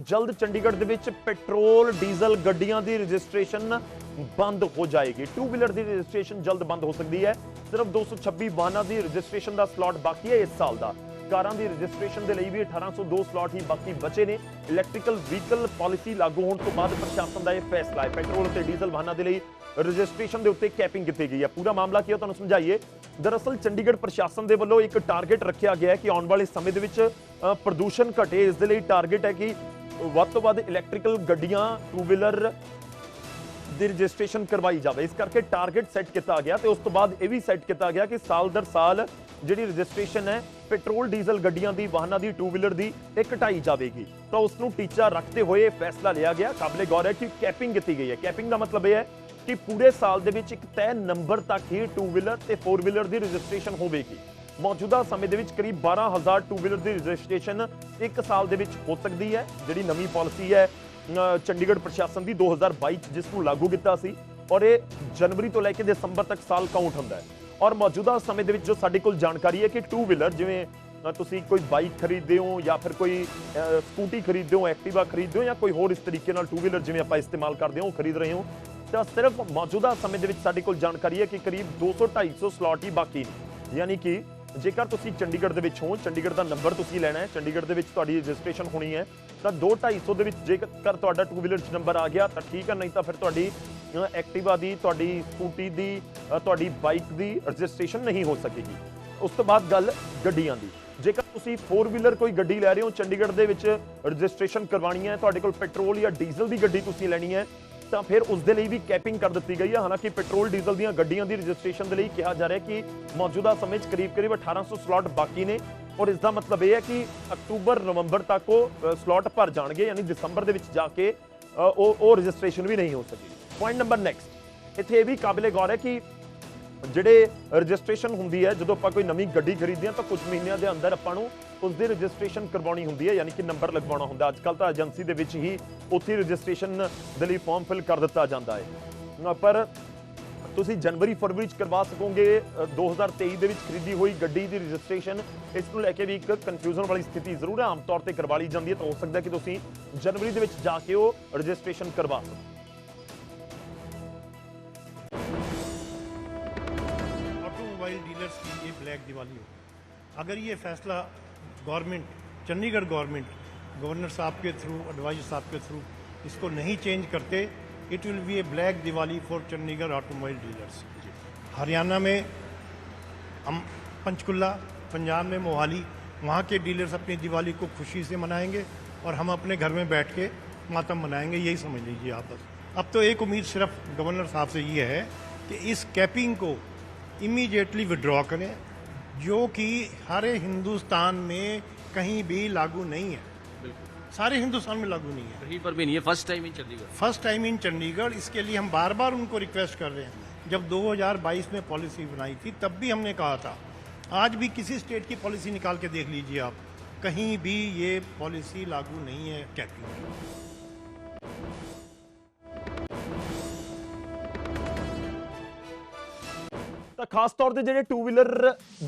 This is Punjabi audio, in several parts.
जल्द चंडीगढ़ दे विच पेट्रोल डीजल गड्डियां दी रजिस्ट्रेशन बंद हो जाएगी। टू व्हीलर दी रजिस्ट्रेशन जल्द बंद हो सकती है। सिर्फ 226 वाहनों की रजिस्ट्रेशन का स्लॉट बाकी है इस साल का। कारां दी रजिस्ट्रेशन के लिए भी 1802 स्लॉट ही बाकी बचे ने। इलैक्ट्रिकल व्हीकल पॉलिसी लागू होने तो बाद प्रशासन का यह फैसला है। पेट्रोल और डीजल वाहनों के लिए रजिस्ट्रेशन के उत्ते कैपिंग की गई है। पूरा मामला की तुहानूं समझाइए। दरअसल चंडीगढ़ प्रशासन के वालों एक टारगेट रखा गया है कि आने वाले समय दे विच प्रदूषण घटे। इस दे लई टारगेट है कि ਵੱਧ ਤੋਂ ਵੱਧ ਇਲੈਕਟ੍ਰੀਕਲ ਗੱਡੀਆਂ ਟੂ ਵੀਲਰ ਦੀ ਰਜਿਸਟ੍ਰੇਸ਼ਨ ਕਰਵਾਈ ਜਾਵੇ। ਇਸ ਕਰਕੇ ਟਾਰਗੇਟ ਸੈੱਟ ਕੀਤਾ ਗਿਆ ਤੇ ਉਸ ਤੋਂ ਬਾਅਦ ਇਹ ਵੀ ਸੈੱਟ ਕੀਤਾ ਗਿਆ ਕਿ ਸਾਲ ਦਰ ਸਾਲ ਜਿਹੜੀ ਰਜਿਸਟ੍ਰੇਸ਼ਨ ਹੈ ਪੈਟਰੋਲ ਡੀਜ਼ਲ ਗੱਡੀਆਂ ਦੀ ਵਾਹਨਾਂ ਦੀ ਟੂ ਵੀਲਰ ਦੀ ਇਹ ਘਟਾਈ ਜਾਵੇਗੀ। ਤਾਂ ਉਸ ਨੂੰ ਟੀਚਾ ਰੱਖਦੇ ਹੋਏ ਫੈਸਲਾ ਲਿਆ ਗਿਆ। ਕਾਬਲੇ ਗੌਰ ਹੈ ਕਿ ਕੈਪਿੰਗ ਕੀਤੀ ਗਈ ਹੈ। ਕੈਪਿੰਗ ਦਾ ਮਤਲਬ ਇਹ ਹੈ ਕਿ ਪੂਰੇ ਸਾਲ ਦੇ ਵਿੱਚ ਇੱਕ ਤੈਅ ਨੰਬਰ ਤੱਕ ਹੀ ਟੂ ਵੀਲਰ ਤੇ ਫੋਰ ਵੀਲਰ ਦੀ ਰਜਿਸਟ੍ਰੇਸ਼ਨ ਹੋਵੇਗੀ। मौजूदा समय के करीब 12,000 टू व्हीलर की रजिस्ट्रेशन एक साल के हो सकती है। जी नवी पॉलिसी है चंडीगढ़ प्रशासन की 2022 जिसको लागू किया और ये जनवरी तो लैके दिसंबर तक साल काउंट होंगे। और मौजूदा समय के जो साडे कोल जानकारी है कि टू व्हीलर जिवें तुसी कोई बाइक खरीदते हो या फिर कोई स्कूटी खरीदते हो, एक्टिवा खरीदते हो या कोई होर इस तरीके टू व्हीलर जिवें आपां इस्तेमाल करते हो खरीद रहे हो, तो सिर्फ मौजूदा समय के साडे कोल जानकारी है कि करीब 200-250 स्लॉट ही बाकी ने। यानी कि जेकर तुसी चंडीगढ़ दे विच हो, चंडीगढ़ का नंबर तुसी लेना है, चंडीगढ़ दे विच तुहाडी रजिस्ट्रेशन होनी है, तो 200-250 दे विच जेकर तुहाडा टू व्हीलर च नंबर आ गया तो ठीक है, नहीं तो फिर तुहाडी एक्टिवा दी, तुहाडी स्कूटी दी, तुहाडी बाइक दी रजिस्ट्रेशन नहीं हो सकेगी। उस तो बाद गल गड्डियां दी। जेकर तुसी फोर व्हीलर कोई गड्डी लै रहे हो, चंडीगढ़ दे विच रजिस्ट्रेशन करवानी है, तुहाडे कोल पेट्रोल या डीजल की गड्डी तुसी लैनी है, तो फिर उस दे लई भी कैपिंग कर दी गई है। हालांकि पेट्रोल डीजल दी गड्डियां दी रजिस्ट्रेशन के लिए कहा जा रहा है कि मौजूदा समय करीब 1800 स्लॉट बाकी ने और इसका मतलब यह है कि अक्तूबर नवंबर तक वो स्लॉट भर जाएंगे, यानी दिसंबर के जाके वो रजिस्ट्रेशन भी नहीं हो सकी। पॉइंट नंबर नैक्सट इत्थे भी काबिले गौर है कि ਜਿਹੜੇ ਰਜਿਸਟ੍ਰੇਸ਼ਨ ਹੁੰਦੀ ਹੈ ਜਦੋਂ ਆਪਾਂ ਕੋਈ ਨਵੀਂ ਗੱਡੀ ਖਰੀਦਦੇ ਹਾਂ ਤਾਂ ਕੁਝ ਮਹੀਨਿਆਂ ਦੇ ਅੰਦਰ ਆਪਾਂ ਨੂੰ ਉਸ ਦੀ ਰਜਿਸਟ੍ਰੇਸ਼ਨ ਕਰਵਾਉਣੀ ਹੁੰਦੀ ਹੈ, ਯਾਨੀ ਕਿ ਨੰਬਰ ਲਗਵਾਉਣਾ ਹੁੰਦਾ। ਅੱਜ ਕੱਲ ਤਾਂ ਏਜੰਸੀ ਦੇ ਵਿੱਚ ਹੀ ਉੱਥੇ ਰਜਿਸਟ੍ਰੇਸ਼ਨ ਦੇ ਲਈ ਫਾਰਮ ਫਿਲ ਕਰ ਦਿੱਤਾ ਜਾਂਦਾ ਹੈ। ਪਰ ਤੁਸੀਂ ਜਨਵਰੀ ਫਰਵਰੀ ਚ ਕਰਵਾ ਸਕੋਗੇ 2023 ਦੇ ਵਿੱਚ ਖਰੀਦੀ ਹੋਈ ਗੱਡੀ ਦੀ ਰਜਿਸਟ੍ਰੇਸ਼ਨ। ਇਸ ਨੂੰ ਲੈ ਕੇ ਵੀ ਇੱਕ ਕਨਫਿਊਜ਼ਨ ਵਾਲੀ ਸਥਿਤੀ ਜ਼ਰੂਰ ਹੈ, ਆਮ ਤੌਰ ਤੇ ਕਰਵਾ ਲਈ ਜਾਂਦੀ ਹੈ, ਤਾਂ ਹੋ ਸਕਦਾ ਕਿ ਤੁਸੀਂ ਜਨਵਰੀ ਦੇ ਵਿੱਚ ਜਾ ਕੇ ਉਹ ਰਜਿਸਟ੍ਰੇਸ਼ਨ ਕਰਵਾ ਸਕੋ। ऑटोमोबाइल डीलर्स की ये ब्लैक दिवाली हो। अगर ये फैसला गवर्नमेंट, चंडीगढ़ गवर्नमेंट, गवर्नर साहब के थ्रू, एडवाइजर साहब के थ्रू इसको नहीं चेंज करते, it will be A black Diwali for Chandigarh automobile dealers. Haryana में पंचकुला, पंजाब में मोहाली, वहाँ के डीलर्स अपनी दिवाली को खुशी से मनाएंगे और हम अपने घर में बैठ के मातम मनाएंगे, यही समझ लीजिए आप बस। अब तो एक उम्मीद सिर्फ गवर्नर साहब से ये है कि इस कैपिंग को इमीडिएटली विड्रॉ करें, जो कि सारे हिंदुस्तान में कहीं भी लागू नहीं है। बिल्कुल सारे हिंदुस्तान में लागू नहीं है, कहीं पर भी नहीं है। First time in Chandigarh. First time in Chandigarh. इसके लिए हम बार बार उनको रिक्वेस्ट कर रहे हैं। जब 2022 में पॉलिसी बनाई थी तब भी हमने कहा था, आज भी किसी स्टेट की पॉलिसी निकाल के देख लीजिए आप, कहीं भी ये पॉलिसी लागू नहीं है कैपिंग की। ਤਾਂ ਖਾਸ ਤੌਰ ਤੇ ਜਿਹੜੇ ਟੂ ਵੀਲਰ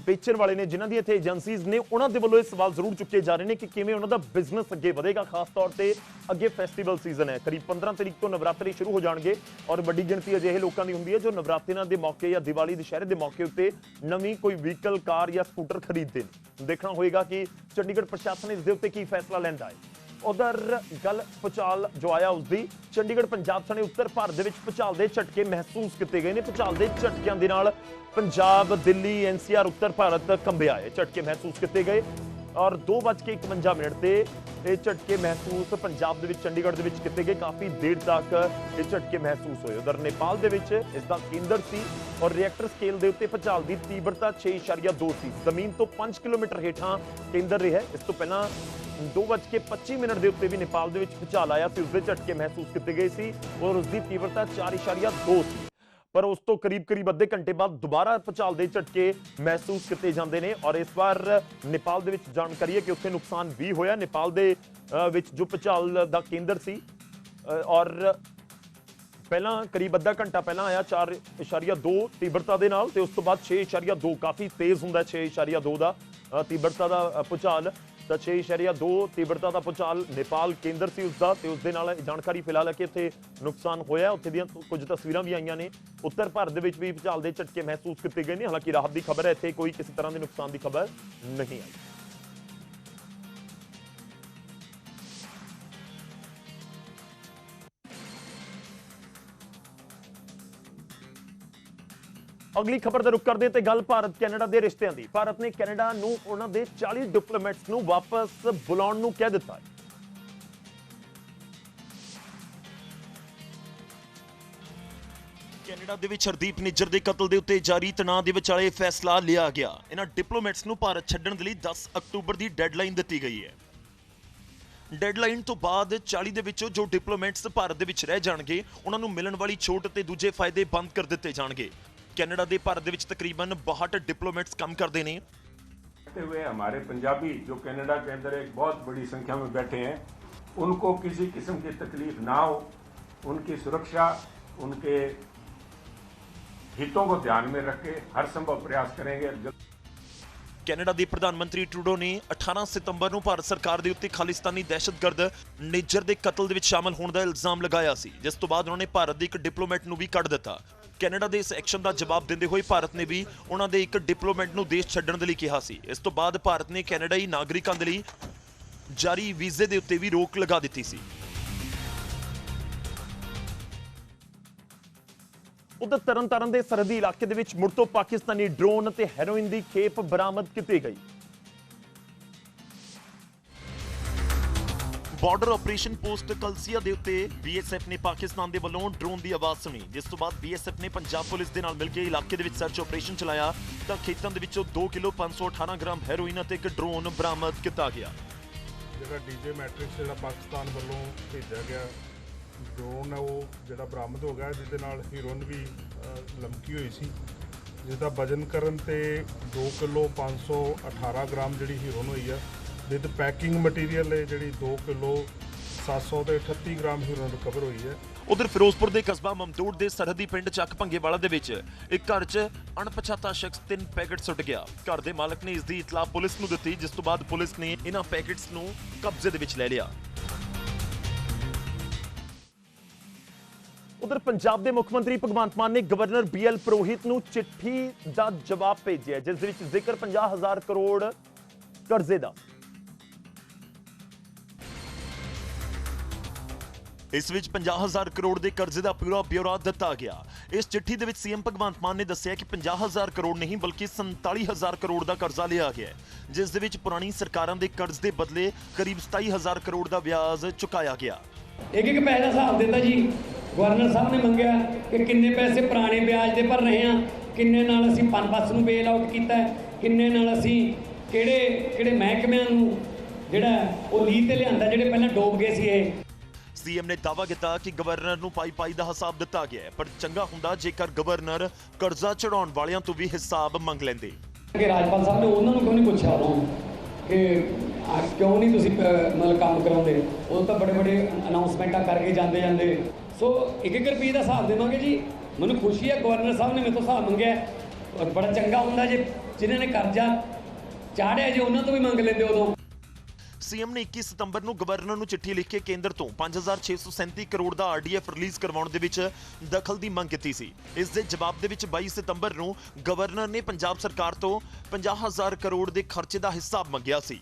ਵੇਚਣ ਵਾਲੇ ਨੇ, ਜਿਨ੍ਹਾਂ ਦੀ ਇੱਥੇ ਏਜੰਸੀਜ਼ ਨੇ, ਉਹਨਾਂ ਦੇ ਵੱਲੋਂ ਇਹ ਸਵਾਲ ਜ਼ਰੂਰ ਚੁੱਕੇ ਜਾ ਰਹੇ ਨੇ ਕਿ ਕਿਵੇਂ ਉਹਨਾਂ ਦਾ ਬਿਜ਼ਨਸ ਅੱਗੇ ਵਧੇਗਾ। ਖਾਸ ਤੌਰ ਤੇ ਅੱਗੇ ਫੈਸਟੀਵਲ ਸੀਜ਼ਨ ਹੈ, ਕਰੀਬ 15 ਤਰੀਕ ਤੋਂ ਨਵਰਾਤਰੇ ਸ਼ੁਰੂ ਹੋ ਜਾਣਗੇ ਔਰ ਵੱਡੀ ਗਿਣਤੀ ਅਜਿਹੇ ਲੋਕਾਂ ਦੀ ਹੁੰਦੀ ਹੈ ਜੋ ਨਵਰਾਤਰਿਆਂ ਦੇ ਮੌਕੇ ਜਾਂ ਦੀਵਾਲੀ ਦੁਸ਼ਹਿਰੇ ਦੇ ਮੌਕੇ ਉੱਤੇ ਨਵੀਂ ਕੋਈ ਵਹੀਕਲ, ਕਾਰ ਜਾਂ ਸਕੂਟਰ ਖਰੀਦਦੇ ਨੇ। ਦੇਖਣਾ ਹੋਏਗਾ ਕਿ ਚੰਡੀਗੜ੍ਹ ਪ੍ਰਸ਼ਾਸਨ ਇਸ ਦੇ ਉੱਤੇ ਕੀ ਫੈਸਲਾ ਲੈਂਦਾ ਹੈ। उधर गल भूचाल जो आया उसकी, चंडीगढ़ पंजाब सने उत्तर भारत के भूचाल के झटके महसूस किए गए हैं। भूचाल के झटकों के नाल पंजाब, दिल्ली, NCR, उत्तर भारत कंबिया है। झटके महसूस किए गए और 2:51 से ये झटके महसूस पंजाब के चंडीगढ़ के किए गए। काफ़ी देर तक ये झटके महसूस हुए। उधर नेपाल के इसका केंद्र सी और रिएक्टर स्केल के उत्ते भूचाल की तीव्रता 6.2 सी। जमीन तो 5 किलोमीटर हेठां केंद्र रहा। इस तो पहला 2:25 के उत्ते भी नेपाल दे विच भूचाल आया सी, उसके झटके महसूस किए गए सी और उसकी तीव्रता 4.2 सी। पर उस तो करीब अद्धे घंटे बाद दोबारा भूचाल के झटके महसूस किए जाते हैं और इस बार नेपाल दे विच जानकारी है कि उत्थे नुकसान भी होया। नेपाल दे विच जो भूचाल दा केंद्र सी और पहला करीब अद्धा घंटा पहला आया 4.2 तीव्रता के नाल, ते उस तो बाद 6.2 काफ़ी तेज़ हुंदा 6.2 का तीव्रता का भूचाल। ਤਾਂ 6.2 ਤੀਬਰਤਾ ਦਾ ਭੂਚਾਲ ਨੇਪਾਲ ਕੇਂਦਰ ਸੀ ਉਸਦਾ, ਤੇ ਉਸਦੇ ਨਾਲ ਜਾਣਕਾਰੀ ਫਿਲਹਾਲ ਹੈ ਕਿ ਇੱਥੇ ਨੁਕਸਾਨ ਹੋਇਆ। ਉੱਥੇ ਦੀਆਂ ਕੁਝ ਤਸਵੀਰਾਂ ਵੀ ਆਈਆਂ ਨੇ। ਉੱਤਰ ਭਾਰਤ ਦੇ ਵਿੱਚ ਵੀ ਭੂਚਾਲ ਦੇ ਝਟਕੇ ਮਹਿਸੂਸ ਕੀਤੇ ਗਏ ਨੇ। ਹਾਲਾਂਕਿ ਰਾਹਤ ਦੀ ਖਬਰ ਹੈ, ਇੱਥੇ ਕੋਈ ਕਿਸੇ ਤਰ੍ਹਾਂ ਦੇ ਨੁਕਸਾਨ ਦੀ ਖਬਰ ਨਹੀਂ ਆਈ। ਅਗਲੀ ਖਬਰ ਦਾ ਰੁਖ ਕਰਦੇ ਤੇ ਗੱਲ ਭਾਰਤ ਕੈਨੇਡਾ ਦੇ ਰਿਸ਼ਤਿਆਂ ਦੀ। ਭਾਰਤ ਨੇ ਕੈਨੇਡਾ ਨੂੰ ਉਹਨਾਂ ਦੇ 40 ਡਿਪਲੋਮੈਟਸ ਨੂੰ ਵਾਪਸ ਬੁਲਾਉਣ ਨੂੰ ਕਹਿ ਦਿੱਤਾ ਹੈ। ਕੈਨੇਡਾ ਦੇ ਵਿੱਚ ਹਰਦੀਪ ਨਿੱਜਰ ਦੇ ਕਤਲ ਦੇ ਉੱਤੇ ਜਾਰੀ ਤਣਾਅ ਦੇ ਵਿਚਾਲੇ ਫੈਸਲਾ ਲਿਆ ਗਿਆ। ਇਹਨਾਂ ਡਿਪਲੋਮੈਟਸ ਨੂੰ ਭਾਰਤ ਛੱਡਣ ਦੇ ਲਈ 10 ਅਕਤੂਬਰ ਦੀ ਡੈਡਲਾਈਨ ਦਿੱਤੀ ਗਈ ਹੈ। ਡੈਡਲਾਈਨ ਤੋਂ ਬਾਅਦ 40 ਦੇ ਵਿੱਚੋਂ ਜੋ ਡਿਪਲੋਮੈਟਸ ਭਾਰਤ ਦੇ ਵਿੱਚ ਰਹਿ ਜਾਣਗੇ ਉਹਨਾਂ ਨੂੰ ਮਿਲਣ ਵਾਲੀ ਛੋਟ ਤੇ ਦੂਜੇ ਫਾਇਦੇ ਬੰਦ ਕਰ ਦਿੱਤੇ ਜਾਣਗੇ। कनाडा दे भारत दे विच तकरीबन 62 डिप्लोमेट्स काम करते हैं। हुए हमारे पंजाबी जो कनाडा के अंदर एक बहुत बड़ी संख्या में बैठे हैं, उनको किसी किस्म की तकलीफ ना हो, उनकी सुरक्षा, उनके हितों को ध्यान में रख के हर संभव प्रयास करेंगे। कनाडा के प्रधानमंत्री ट्रूडो ने 18 सितंबर ਨੂੰ ਭਾਰਤ ਸਰਕਾਰ ਦੇ ਉੱਤੇ ਖਾਲਿਸਤਾਨੀ ਦਹਿਸ਼ਤਗਰਦ ਨਿੱਜਰ ਦੇ ਕਤਲ ਦੇ ਵਿੱਚ ਸ਼ਾਮਲ ਹੋਣ ਦਾ ਇਲਜ਼ਾਮ ਲਗਾਇਆ ਸੀ, ਜਿਸ ਤੋਂ ਬਾਅਦ ਉਹਨਾਂ ਨੇ ਭਾਰਤ ਦੇ ਇੱਕ ਡਿਪਲੋਮੈਟ ਨੂੰ ਵੀ ਕੱਢ ਦਿੱਤਾ। ਕੈਨੇਡਾ ਦੇ ਇਸ ਐਕਸ਼ਨ ਦਾ ਜਵਾਬ ਦਿੰਦੇ ਹੋਏ ਭਾਰਤ ਨੇ ਵੀ ਉਹਨਾਂ ਦੇ ਇੱਕ ਡਿਪਲੋਮੈਟ ਨੂੰ ਦੇਸ਼ ਛੱਡਣ ਦੇ ਲਈ ਕਿਹਾ ਸੀ। ਇਸ ਤੋਂ ਬਾਅਦ ਭਾਰਤ ਨੇ ਕੈਨੇਡਾਈ ਨਾਗਰਿਕਾਂ ਦੇ ਲਈ ਜਾਰੀ ਵੀਜ਼ੇ ਦੇ ਉੱਤੇ ਵੀ ਰੋਕ ਲਗਾ ਦਿੱਤੀ ਸੀ। ਉਧਰ ਤਰਨਤਾਰਨ ਦੇ ਸਰਹੱਦੀ ਇਲਾਕੇ ਦੇ ਵਿੱਚ ਮੁੜ ਤੋਂ ਪਾਕਿਸਤਾਨੀ ਡਰੋਨ ਅਤੇ ਹੈਰੋਇਨ ਦੀ ਖੇਪ ਬਰਾਮਦ ਕੀਤੀ ਗਈ। ਬਾਰਡਰ ਆਪਰੇਸ਼ਨ ਪੋਸਟ ਕਲਸੀਆ ਦੇ ਉੱਤੇ ਬੀਐਸਐਫ ਨੇ ਪਾਕਿਸਤਾਨ ਦੇ ਵੱਲੋਂ ਡਰੋਨ ਦੀ ਆਵਾਜ਼ ਸੁਣੀ, ਜਿਸ ਤੋਂ ਬਾਅਦ ਬੀਐਸਐਫ ਨੇ ਪੰਜਾਬ ਪੁਲਿਸ ਦੇ ਨਾਲ ਮਿਲ ਕੇ ਇਲਾਕੇ ਦੇ ਵਿੱਚ ਸਰਚ ਆਪਰੇਸ਼ਨ ਚਲਾਇਆ ਤਾਂ ਖੇਤਾਂ ਦੇ ਵਿੱਚੋਂ 2 ਕਿਲੋ 518 ਗ੍ਰਾਮ ਹੈਰੋਇਨ ਅਤੇ ਇੱਕ ਡਰੋਨ ਬਰਾਮਦ ਕੀਤਾ ਗਿਆ। ਜਿਹੜਾ ਡੀਜੇ ਮੈਟ੍ਰਿਕਸ ਜਿਹੜਾ ਪਾਕਿਸਤਾਨ ਵੱਲੋਂ ਭੇਜਿਆ ਗਿਆ ਡਰੋਨ ਹੈ ਉਹ ਜਿਹੜਾ ਬਰਾਮਦ ਹੋ ਗਿਆ, ਜਿਹਦੇ ਨਾਲ ਹੀਰੋਇਨ ਵੀ ਲਮਕੀ ਹੋਈ ਸੀ, ਜਿਹਦਾ ਵਜਨ ਕਰਨ ਤੇ 2 ਕਿਲੋ 518 ਗ੍ਰਾਮ ਜਿਹੜੀ ਹੀਰੋਇਨ ਹੋਈ ਆ। ਵਿਦ ਪੈਕਿੰਗ ਮਟੀਰੀਅਲ ਹੈ ਜਿਹੜੀ 2 ਕਿਲੋ 738 ਗ੍ਰਾਮ ਹੀਰੋਇਨ ਰਿਕਵਰ ਹੋਈ ਹੈ। ਉਧਰ ਫਿਰੋਜ਼ਪੁਰ ਦੇ ਕਸਬਾ ਮਮਦੂੜ ਦੇ ਸਰਹੱਦੀ ਪਿੰਡ ਚੱਕ ਭੰਗੇਵਾਲਾ ਦੇ ਵਿੱਚ ਇੱਕ ਘਰ 'ਚ ਅਣਪਛਾਤਾ ਸ਼ਖਸ 3 ਪੈਕੇਟ ਸੁੱਟ ਗਿਆ। ਘਰ ਦੇ ਮਾਲਕ ਨੇ ਇਸ ਦੀ ਇਤਲਾਹ ਪੁਲਿਸ ਨੂੰ ਦਿੱਤੀ, ਜਿਸ ਤੋਂ ਬਾਅਦ ਪੁਲਿਸ ਨੇ ਇਹਨਾਂ ਪੈਕੇਟਸ ਨੂੰ ਕਬਜ਼ੇ ਦੇ ਵਿੱਚ ਲੈ ਲਿਆ। ਉਧਰ ਪੰਜਾਬ ਦੇ ਮੁੱਖ ਮੰਤਰੀ ਭਗਵੰਤ ਮਾਨ ਨੇ ਗਵਰਨਰ BL ਪੁਰੋਹਿਤ ਨੂੰ ਚਿੱਠੀ ਦਾ ਜਵਾਬ ਭੇਜਿਆ, ਜਿਸ ਦੇ ਵਿੱਚ ਜ਼ਿਕਰ 50,000 ਕਰੋੜ ਕਰਜ਼ੇ ਦਾ। ਇਸ ਵਿੱਚ 50,000 ਕਰੋੜ ਦੇ ਕਰਜ਼ੇ ਦਾ ਪੂਰਾ ਬਿਊਰਾ ਦਿੱਤਾ ਗਿਆ। ਇਸ ਚਿੱਠੀ ਦੇ ਵਿੱਚ ਸੀਐਮ ਭਗਵੰਤ ਮਾਨ ਨੇ ਦੱਸਿਆ ਕਿ 50,000 ਕਰੋੜ ਨਹੀਂ ਬਲਕਿ 47,000 ਕਰੋੜ ਦਾ ਕਰਜ਼ਾ ਲਿਆ ਗਿਆ ਹੈ, ਜਿਸ ਦੇ ਵਿੱਚ ਪੁਰਾਣੀ ਸਰਕਾਰਾਂ ਦੇ ਕਰਜ਼ ਦੇ ਬਦਲੇ ਕਰੀਬ 27,000 ਕਰੋੜ ਦਾ ਵਿਆਜ ਚੁਕਾਇਆ ਗਿਆ। ਇੱਕ ਪੈਸੇ ਦਾ ਹਿਸਾਬ ਦਿੰਦਾ ਜੀ। ਗਵਰਨਰ ਸਾਹਿਬ ਨੇ ਮੰਗਿਆ ਕਿ ਕਿੰਨੇ ਪੈਸੇ ਪੁਰਾਣੇ ਵਿਆਜ ਦੇ ਭਰ ਰਹੇ ਹਾਂ, ਕਿੰਨੇ ਨਾਲ ਅਸੀਂ ਪਨਬੱਸ ਨੂੰ ਬੇਲ ਆਊਟ ਕੀਤਾ, ਕਿੰਨੇ ਨਾਲ ਅਸੀਂ ਕਿਹੜੇ ਮਹਿਕਮਿਆਂ ਨੂੰ ਜਿਹੜਾ ਉਹ ਲੀਹ ਤੇ ਲਿਆਂਦਾ ਜਿਹੜੇ ਪਹਿਲਾਂ ਡੋਬ ਗਏ ਸੀ। ਇਹ ਸੀਐਮ ਨੇ ਦਾਅਵਾ ਕੀਤਾ ਕਿ ਗਵਰਨਰ ਨੂੰ ਪਾਈ ਦਾ ਹਿਸਾਬ ਦਿੱਤਾ ਗਿਆ ਹੈ, ਪਰ ਚੰਗਾ ਹੁੰਦਾ ਜੇਕਰ ਗਵਰਨਰ ਕਰਜ਼ਾ ਚੜਾਉਣ ਵਾਲਿਆਂ ਤੋਂ ਵੀ ਹਿਸਾਬ ਮੰਗ ਲੈਂਦੇ। ਕਿ ਰਾਜਪਾਲ ਸਾਹਿਬ ਨੇ ਉਹਨਾਂ ਨੂੰ ਕਿਉਂ ਨਹੀਂ ਪੁੱਛਿਆ ਉਦੋਂ ਕਿ ਕਿਉਂ ਨਹੀਂ ਤੁਸੀਂ ਮਤਲਬ ਕੰਮ ਕਰਾਉਂਦੇ? ਉਦੋਂ ਤਾਂ ਬੜੇ ਅਨਾਉਂਸਮੈਂਟਾਂ ਕਰਕੇ ਜਾਂਦੇ। ਸੋ 1-1 ਰੁਪਏ ਦਾ ਹਿਸਾਬ ਦੇਵਾਂਗੇ ਜੀ। ਮੈਨੂੰ ਖੁਸ਼ੀ ਹੈ ਗਵਰਨਰ ਸਾਹਿਬ ਨੇ ਮੇਰੇ ਤੋਂ ਹਿਸਾਬ ਮੰਗਿਆ, ਔਰ ਬੜਾ ਚੰਗਾ ਹੁੰਦਾ ਜੇ ਜਿਨ੍ਹਾਂ ਨੇ ਕਰਜ਼ਾ ਚਾੜਿਆ ਜੇ ਉਹਨਾਂ ਤੋਂ ਵੀ ਮੰਗ ਲੈਂਦੇ ਉਦੋਂ। ਸੀਐਮ ਨੇ 21 ਸਤੰਬਰ ਨੂੰ ਗਵਰਨਰ ਨੂੰ ਚਿੱਠੀ ਲਿਖ ਕੇ ਕੇਂਦਰ ਤੋਂ 5,637 ਕਰੋੜ ਦਾ ਆਰਡੀਐਫ ਰਿਲੀਜ਼ ਕਰਵਾਉਣ ਦੇ ਵਿੱਚ ਦਖਲ ਦੀ ਮੰਗ ਕੀਤੀ ਸੀ। ਇਸ ਦੇ ਜਵਾਬ ਦੇ ਵਿੱਚ 22 ਸਤੰਬਰ ਨੂੰ ਗਵਰਨਰ ਨੇ ਪੰਜਾਬ ਸਰਕਾਰ ਤੋਂ 50,000 ਕਰੋੜ ਦੇ ਖਰਚੇ ਦਾ ਹਿਸਾਬ ਮੰਗਿਆ ਸੀ।